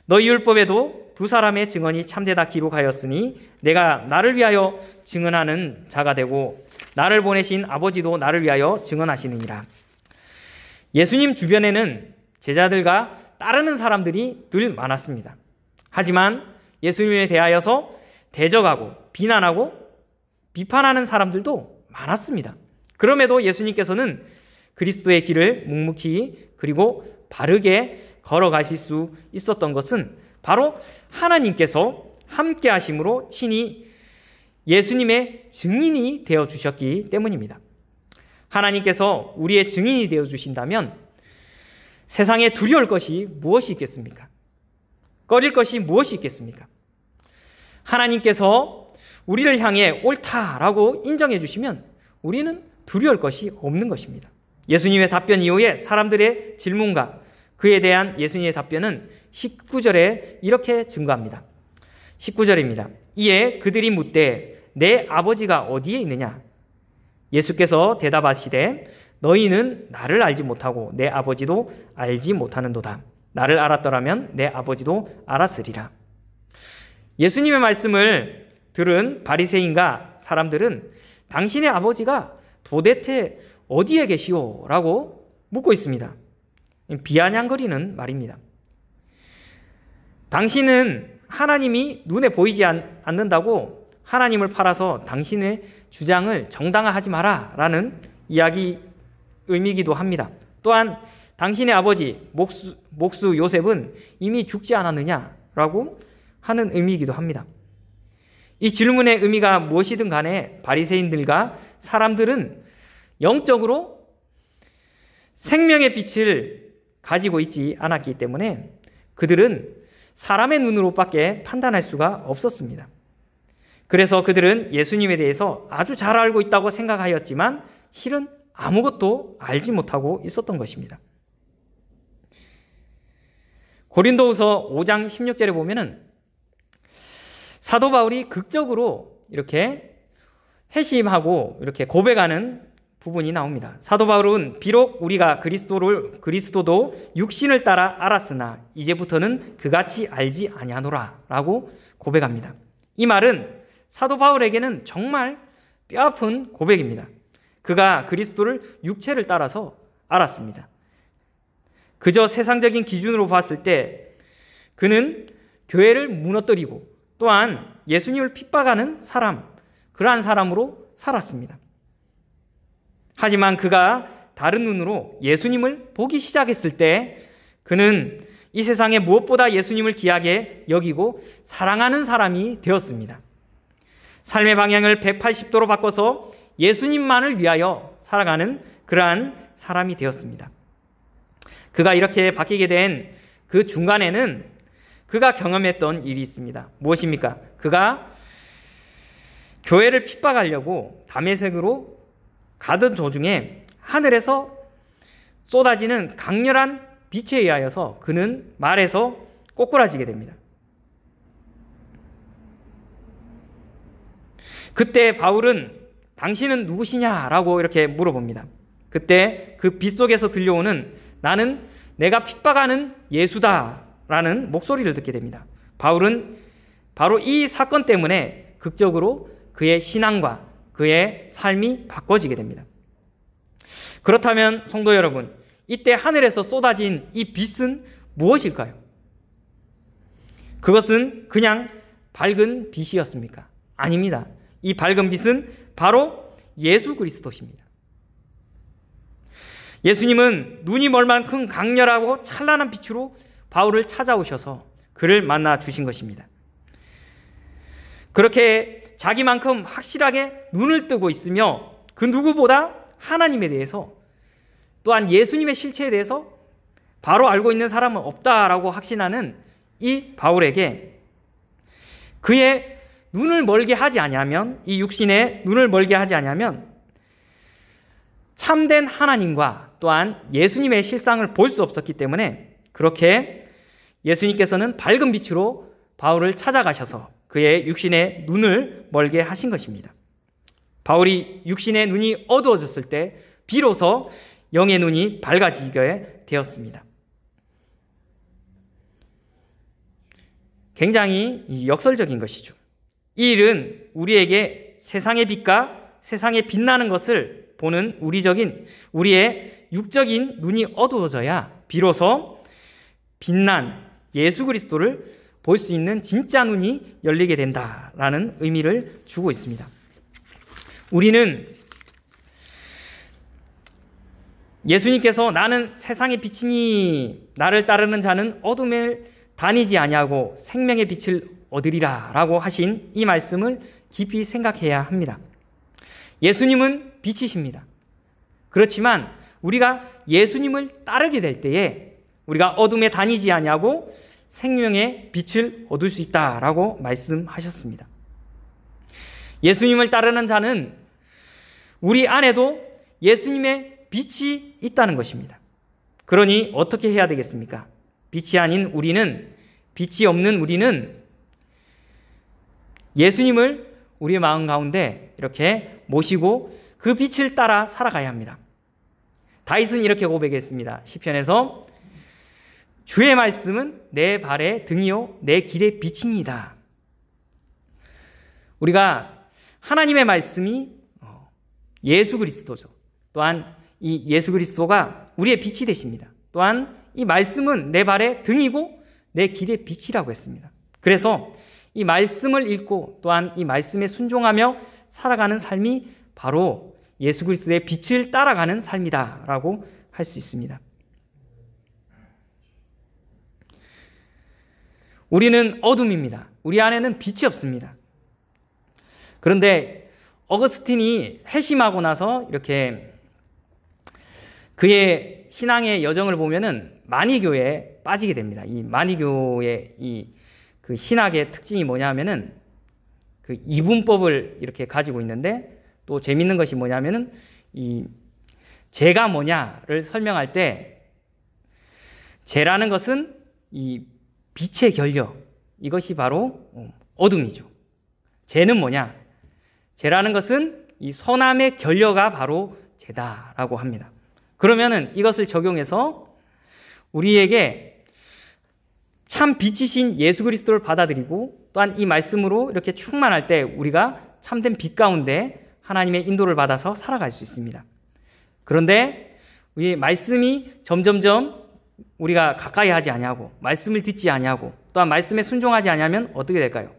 너희 율법에도 두 사람의 증언이 참되다 기록하였으니 내가 나를 위하여 증언하는 자가 되고 나를 보내신 아버지도 나를 위하여 증언하시느니라. 예수님 주변에는 제자들과 따르는 사람들이 늘 많았습니다. 하지만 예수님에 대하여서 대적하고 비난하고 비판하는 사람들도 많았습니다. 그럼에도 예수님께서는 그리스도의 길을 묵묵히 그리고 바르게 걸어가실 수 있었던 것은 바로 하나님께서 함께 하심으로 친히 예수님의 증인이 되어 주셨기 때문입니다. 하나님께서 우리의 증인이 되어 주신다면 세상에 두려울 것이 무엇이 있겠습니까? 꺼릴 것이 무엇이 있겠습니까? 하나님께서 우리를 향해 옳다라고 인정해 주시면 우리는 두려울 것이 없는 것입니다. 예수님의 답변 이후에 사람들의 질문과 그에 대한 예수님의 답변은 19절에 이렇게 증거합니다. 19절입니다. 이에 그들이 묻되 내 아버지가 어디에 있느냐? 예수께서 대답하시되 너희는 나를 알지 못하고 내 아버지도 알지 못하는도다. 나를 알았더라면 내 아버지도 알았으리라. 예수님의 말씀을 들은 바리새인과 사람들은 당신의 아버지가 도대체 어디에 계시오? 라고 묻고 있습니다. 비아냥거리는 말입니다. 당신은 하나님이 눈에 보이지 않는다고 하나님을 팔아서 당신의 주장을 정당화하지 마라 라는 이야기 의미이기도 합니다. 또한 당신의 아버지 목수 요셉은 이미 죽지 않았느냐라고 하는 의미이기도 합니다. 이 질문의 의미가 무엇이든 간에 바리새인들과 사람들은 영적으로 생명의 빛을 가지고 있지 않았기 때문에 그들은 사람의 눈으로밖에 판단할 수가 없었습니다. 그래서 그들은 예수님에 대해서 아주 잘 알고 있다고 생각하였지만 실은 아무것도 알지 못하고 있었던 것입니다. 고린도후서 5장 16절에 보면은 사도 바울이 극적으로 이렇게 회심하고 이렇게 고백하는 부분이 나옵니다. 사도 바울은 비록 우리가 그리스도도 육신을 따라 알았으나 이제부터는 그같이 알지 아니하노라 라고 고백합니다. 이 말은 사도 바울에게는 정말 뼈아픈 고백입니다. 그가 그리스도를 육체를 따라서 알았습니다. 그저 세상적인 기준으로 봤을 때 그는 교회를 무너뜨리고 또한 예수님을 핍박하는 사람, 그러한 사람으로 살았습니다. 하지만 그가 다른 눈으로 예수님을 보기 시작했을 때 그는 이 세상에 무엇보다 예수님을 귀하게 여기고 사랑하는 사람이 되었습니다. 삶의 방향을 180도로 바꿔서 예수님만을 위하여 살아가는 그러한 사람이 되었습니다. 그가 이렇게 바뀌게 된 그 중간에는 그가 경험했던 일이 있습니다. 무엇입니까? 그가 교회를 핍박하려고 다메섹으로 가던 도중에 하늘에서 쏟아지는 강렬한 빛에 의하여서 그는 말에서 꼬꾸라지게 됩니다. 그때 바울은 당신은 누구시냐라고 이렇게 물어봅니다. 그때 그 빛 속에서 들려오는 나는 내가 핍박하는 예수다라는 목소리를 듣게 됩니다. 바울은 바로 이 사건 때문에 극적으로 그의 신앙과 그의 삶이 바꿔지게 됩니다. 그렇다면 성도 여러분, 이때 하늘에서 쏟아진 이 빛은 무엇일까요? 그것은 그냥 밝은 빛이었습니까? 아닙니다. 이 밝은 빛은 바로 예수 그리스도십니다. 예수님은 눈이 멀 만큼 강렬하고 찬란한 빛으로 바울을 찾아오셔서 그를 만나 주신 것입니다. 그렇게 자기만큼 확실하게 눈을 뜨고 있으며 그 누구보다 하나님에 대해서 또한 예수님의 실체에 대해서 바로 알고 있는 사람은 없다라고 확신하는 이 바울에게 그의 눈을 멀게 하지 아니하면, 이 육신의 눈을 멀게 하지 아니하면 참된 하나님과 또한 예수님의 실상을 볼 수 없었기 때문에 그렇게 예수님께서는 밝은 빛으로 바울을 찾아가셔서 그의 육신의 눈을 멀게 하신 것입니다. 바울이 육신의 눈이 어두워졌을 때 비로소 영의 눈이 밝아지게 되었습니다. 굉장히 역설적인 것이죠. 이 일은 우리에게 세상의 빛과 세상에 빛나는 것을 보는 우리의 육적인 눈이 어두워져야 비로소 빛난 예수 그리스도를 볼 수 있는 진짜 눈이 열리게 된다라는 의미를 주고 있습니다. 우리는 예수님께서 나는 세상의 빛이니 나를 따르는 자는 어둠에 다니지 아니하고 생명의 빛을 얻으리라 라고 하신 이 말씀을 깊이 생각해야 합니다. 예수님은 빛이십니다. 그렇지만 우리가 예수님을 따르게 될 때에 우리가 어둠에 다니지 아니하고 생명의 빛을 얻을 수 있다라고 말씀하셨습니다. 예수님을 따르는 자는 우리 안에도 예수님의 빛이 있다는 것입니다. 그러니 어떻게 해야 되겠습니까? 빛이 아닌 우리는, 빛이 없는 우리는 예수님을 우리의 마음 가운데 이렇게 모시고 그 빛을 따라 살아가야 합니다. 다윗은 이렇게 고백했습니다. 시편에서 주의 말씀은 내 발의 등이요 내 길의 빛이니이다. 우리가 하나님의 말씀이 예수 그리스도죠. 또한 이 예수 그리스도가 우리의 빛이 되십니다. 또한 이 말씀은 내 발의 등이고 내 길의 빛이라고 했습니다. 그래서 이 말씀을 읽고 또한 이 말씀에 순종하며 살아가는 삶이 바로 예수 그리스도의 빛을 따라가는 삶이다라고 할 수 있습니다. 우리는 어둠입니다. 우리 안에는 빛이 없습니다. 그런데 어거스틴이 회심하고 나서 이렇게 그의 신앙의 여정을 보면은 마니교에 빠지게 됩니다. 이 마니교의 그 신학의 특징이 뭐냐면은 그 이분법을 이렇게 가지고 있는데 또 재밌는 것이 뭐냐면은 이 죄가 뭐냐를 설명할 때 죄라는 것은 이 빛의 결력, 이것이 바로 어둠이죠. 죄는 뭐냐? 죄라는 것은 이 선함의 결여가 바로 죄다라고 합니다. 그러면은 이것을 적용해서 우리에게 참 빛이신 예수 그리스도를 받아들이고 또한 이 말씀으로 이렇게 충만할 때 우리가 참된 빛 가운데 하나님의 인도를 받아서 살아갈 수 있습니다. 그런데 이 말씀이 점점점 우리가 가까이 하지 아니하고 말씀을 듣지 아니하고 또한 말씀에 순종하지 아니하면 어떻게 될까요?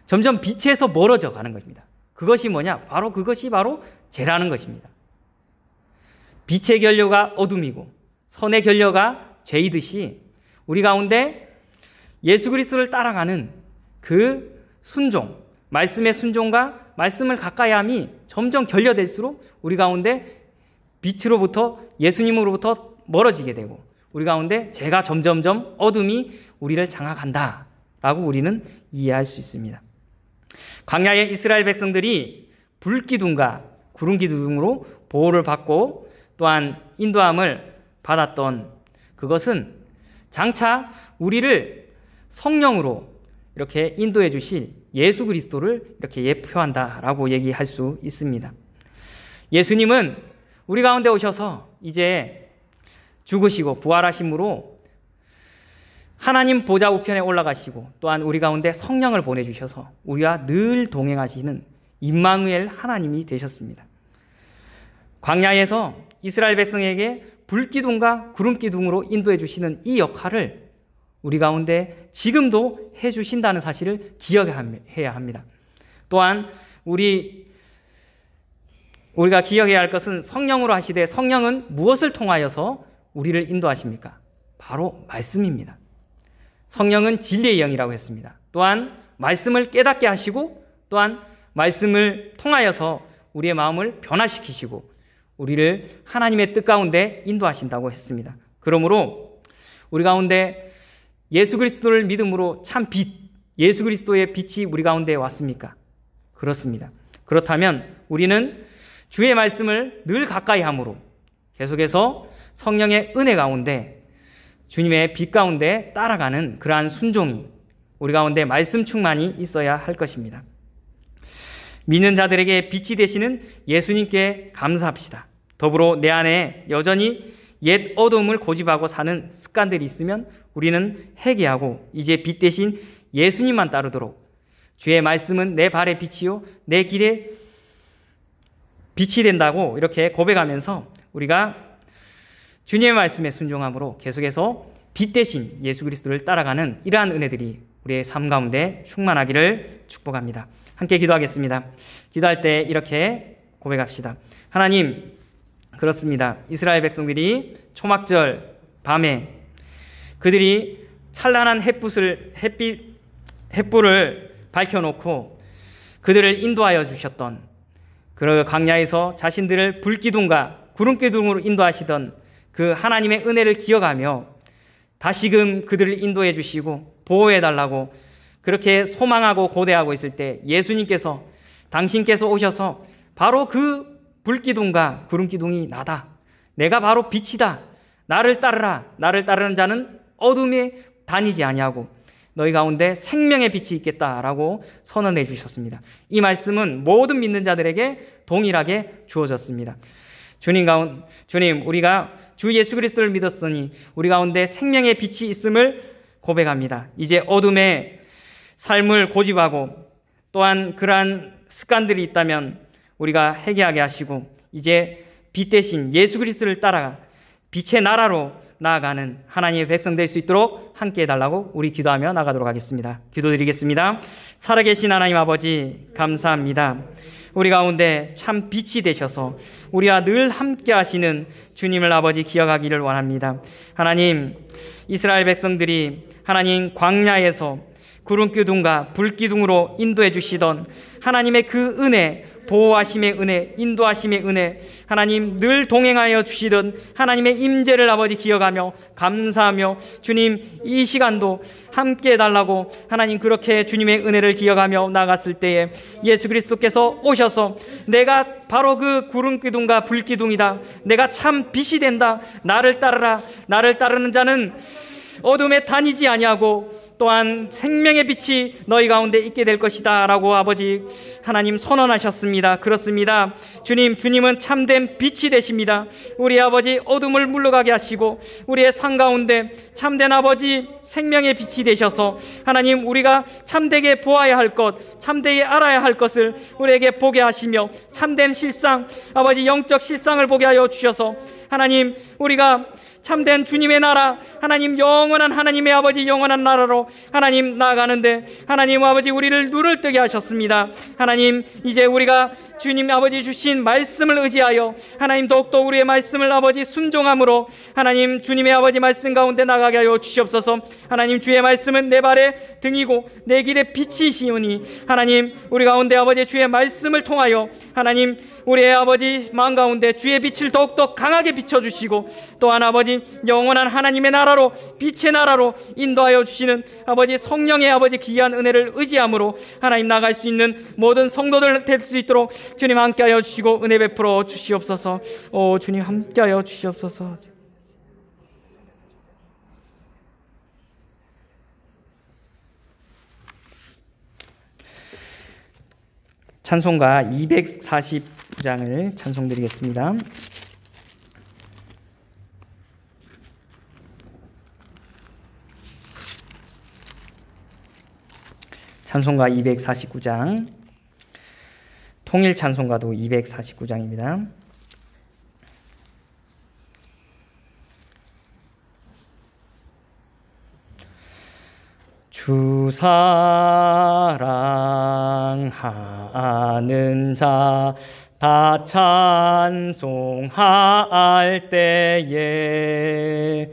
점점 빛에서 멀어져 가는 것입니다. 그것이 뭐냐? 그것이 바로 죄라는 것입니다. 빛의 결여가 어둠이고 선의 결여가 죄이듯이 우리 가운데 예수 그리스도를 따라가는 그 순종, 말씀의 순종과 말씀을 가까이함이 점점 결여될수록 우리 가운데 빛으로부터 예수님으로부터 멀어지게 되고 우리 가운데 죄가 점점점 어둠이 우리를 장악한다라고 우리는 이해할 수 있습니다. 광야의 이스라엘 백성들이 불기둥과 구름기둥으로 보호를 받고 또한 인도함을 받았던 그것은 장차 우리를 성령으로 이렇게 인도해 주실 예수 그리스도를 이렇게 예표한다라고 얘기할 수 있습니다. 예수님은 우리 가운데 오셔서 이제 죽으시고 부활하심으로 하나님 보좌 우편에 올라가시고 또한 우리 가운데 성령을 보내주셔서 우리와 늘 동행하시는 임마누엘 하나님이 되셨습니다. 광야에서 이스라엘 백성에게 불기둥과 구름기둥으로 인도해 주시는 이 역할을 우리 가운데 지금도 해주신다는 사실을 기억해야 합니다. 또한 우리가 기억해야 할 것은 성령으로 하시되 성령은 무엇을 통하여서 우리를 인도하십니까? 바로 말씀입니다. 성령은 진리의 영이라고 했습니다. 또한 말씀을 깨닫게 하시고 또한 말씀을 통하여서 우리의 마음을 변화시키시고 우리를 하나님의 뜻 가운데 인도하신다고 했습니다. 그러므로 우리 가운데 예수 그리스도를 믿음으로 참 빛, 예수 그리스도의 빛이 우리 가운데 왔습니까? 그렇습니다. 그렇다면 우리는 주의 말씀을 늘 가까이 함으로 계속해서 성령의 은혜 가운데 주님의 빛 가운데 따라가는 그러한 순종이 우리 가운데 말씀 충만이 있어야 할 것입니다. 믿는 자들에게 빛이 되시는 예수님께 감사합시다. 더불어 내 안에 여전히 옛 어둠을 고집하고 사는 습관들이 있으면 우리는 회개하고 이제 빛 대신 예수님만 따르도록 주의 말씀은 내 발의 빛이요 내 길에 빛이 된다고 이렇게 고백하면서 우리가 주님의 말씀에 순종함으로 계속해서 빛 대신 예수 그리스도를 따라가는 이러한 은혜들이 우리의 삶 가운데 충만하기를 축복합니다. 함께 기도하겠습니다. 기도할 때 이렇게 고백합시다. 하나님, 그렇습니다. 이스라엘 백성들이 초막절 밤에 그들이 찬란한 햇불을 밝혀놓고 그들을 인도하여 주셨던 그 광야에서 자신들을 불기둥과 구름기둥으로 인도하시던 그 하나님의 은혜를 기억하며 다시금 그들을 인도해 주시고 보호해 달라고 그렇게 소망하고 고대하고 있을 때 예수님께서 당신께서 오셔서 바로 그 불기둥과 구름기둥이 나다. 내가 바로 빛이다. 나를 따르라. 나를 따르는 자는 어둠에 다니지 아니하고 너희 가운데 생명의 빛이 있겠다라고 선언해 주셨습니다. 이 말씀은 모든 믿는 자들에게 동일하게 주어졌습니다. 주님, 우리가 주 예수 그리스도를 믿었으니 우리 가운데 생명의 빛이 있음을 고백합니다. 이제 어둠의 삶을 고집하고 또한 그러한 습관들이 있다면 우리가 회개하게 하시고 이제 빛 대신 예수 그리스도를 따라가 빛의 나라로 나아가는 하나님의 백성 될 수 있도록 함께 해달라고 우리 기도하며 나가도록 하겠습니다. 기도드리겠습니다. 살아계신 하나님 아버지 감사합니다. 우리 가운데 참 빛이 되셔서 우리와 늘 함께 하시는 주님을 아버지 기억하기를 원합니다. 하나님, 이스라엘 백성들이 하나님 광야에서 구름기둥과 불기둥으로 인도해 주시던 하나님의 그 은혜, 보호하심의 은혜, 인도하심의 은혜, 하나님 늘 동행하여 주시던 하나님의 임재를 아버지 기억하며 감사하며 주님 이 시간도 함께 해달라고 하나님 그렇게 주님의 은혜를 기억하며 나갔을 때에 예수 그리스도께서 오셔서 내가 바로 그 구름기둥과 불기둥이다. 내가 참 빛이 된다. 나를 따르라. 나를 따르는 자는 어둠에 다니지 아니하고 또한 생명의 빛이 너희 가운데 있게 될 것이다 라고 아버지 하나님 선언하셨습니다. 그렇습니다. 주님은 참된 빛이 되십니다. 우리 아버지 어둠을 물러가게 하시고 우리의 삶 가운데 참된 아버지 생명의 빛이 되셔서 하나님 우리가 참되게 보아야 할 것, 참되게 알아야 할 것을 우리에게 보게 하시며 참된 실상, 아버지 영적 실상을 보게 하여 주셔서 하나님 우리가 참된 주님의 나라, 하나님 영원한 하나님의 아버지 영원한 나라로 하나님 나아가는데 하나님 아버지 우리를 눈을 뜨게 하셨습니다. 하나님 이제 우리가 주님 아버지 주신 말씀을 의지하여 하나님 더욱더 우리의 말씀을 아버지 순종함으로 하나님 주님의 아버지 말씀 가운데 나가게 하여 주시옵소서. 하나님 주의 말씀은 내 발의 등이고 내 길의 빛이시오니 하나님 우리 가운데 아버지 주의 말씀을 통하여 하나님 우리의 아버지 마음 가운데 주의 빛을 더욱더 강하게 비춰주시고 또한 아버지 영원한 하나님의 나라로 빛의 나라로 인도하여 주시는 아버지 성령의 아버지 귀한 은혜를 의지함으로 하나님 나갈 수 있는 모든 성도들 될 수 있도록 주님 함께하여 주시고 은혜 베풀어 주시옵소서. 오 주님 함께하여 주시옵소서. 찬송가 249장을 찬송드리겠습니다. 찬송가 249장, 통일 찬송가도 249장입니다. 주 사랑하는 자 다 찬송할 때에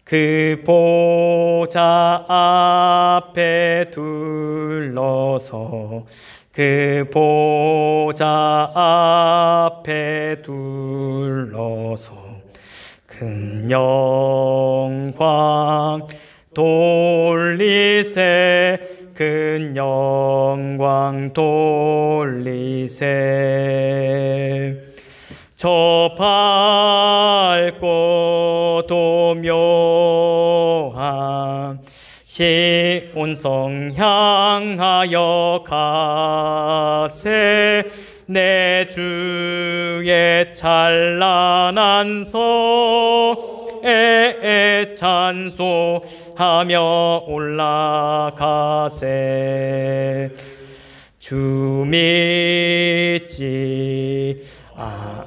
그 보좌 앞에 둘러서 그 보좌 앞에 둘러서 큰 영광 돌리세 큰 영광 돌리세 저 밝고 도묘한 시온성 향하여 가세 내 주의 찬란한 성에 찬송하며 올라가세 주 믿지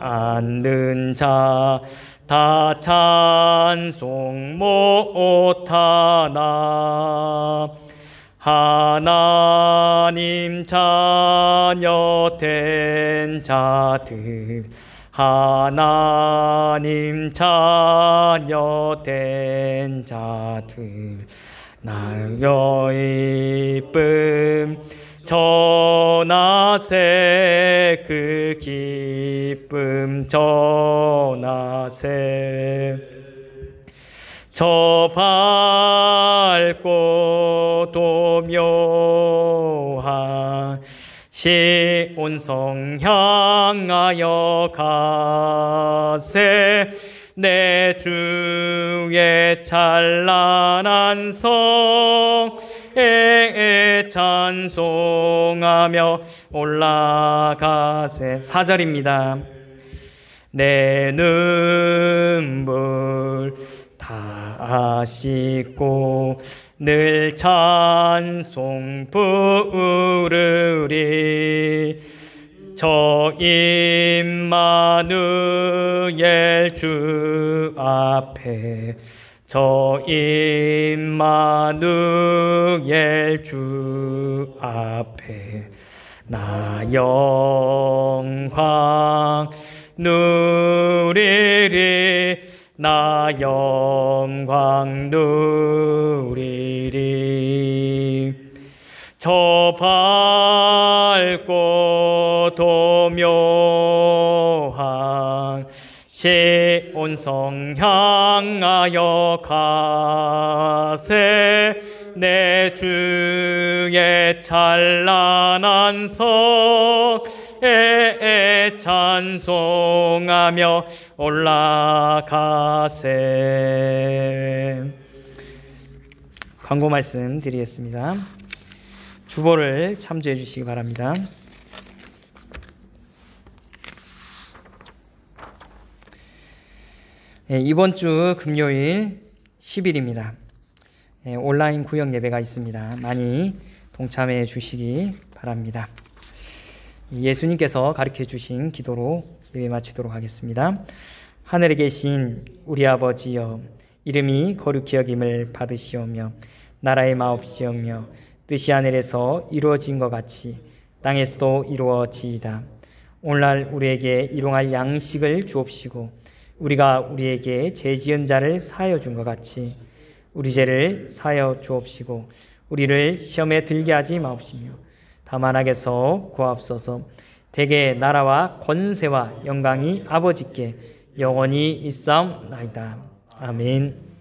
않는 자 다 찬송 못하나 하나님 자녀 된 자들 하나님 자녀 된 자들 나여 이쁨 전하세 그 기쁨 전하세 저 밝고 도묘한 시온성 향하여 가세 내 주의 찬란한 성에 찬송하며 올라가세 4절입니다. 내 눈물 다 씻고 늘 찬송 부르리 저 임마누엘 주 앞에 저 임마누엘 주 앞에 나 영광 누리리 나 영광 누리리 저 밝고 도묘한 시온성 향하여 가세 내 주의 찬란한 성에 찬송하며 올라가세. 광고 말씀 드리겠습니다. 주보를 참조해 주시기 바랍니다. 이번 주 금요일 10일입니다. 온라인 구역 예배가 있습니다. 많이 동참해 주시기 바랍니다. 예수님께서 가르쳐 주신 기도로 예배 마치도록 하겠습니다. 하늘에 계신 우리 아버지여, 이름이 거룩히 여김을 받으시오며 나라의 마옵시오며 뜻이 하늘에서 이루어진 것 같이 땅에서도 이루어지이다. 오늘날 우리에게 일용할 양식을 주옵시고 우리가 우리에게 죄 지은 자를 사하여 준 것 같이 우리 죄를 사하여 주옵시고 우리를 시험에 들게 하지 마옵시며 다만 악에서 구하옵소서. 대개 나라와 권세와 영광이 아버지께 영원히 있사옵나이다. 아멘.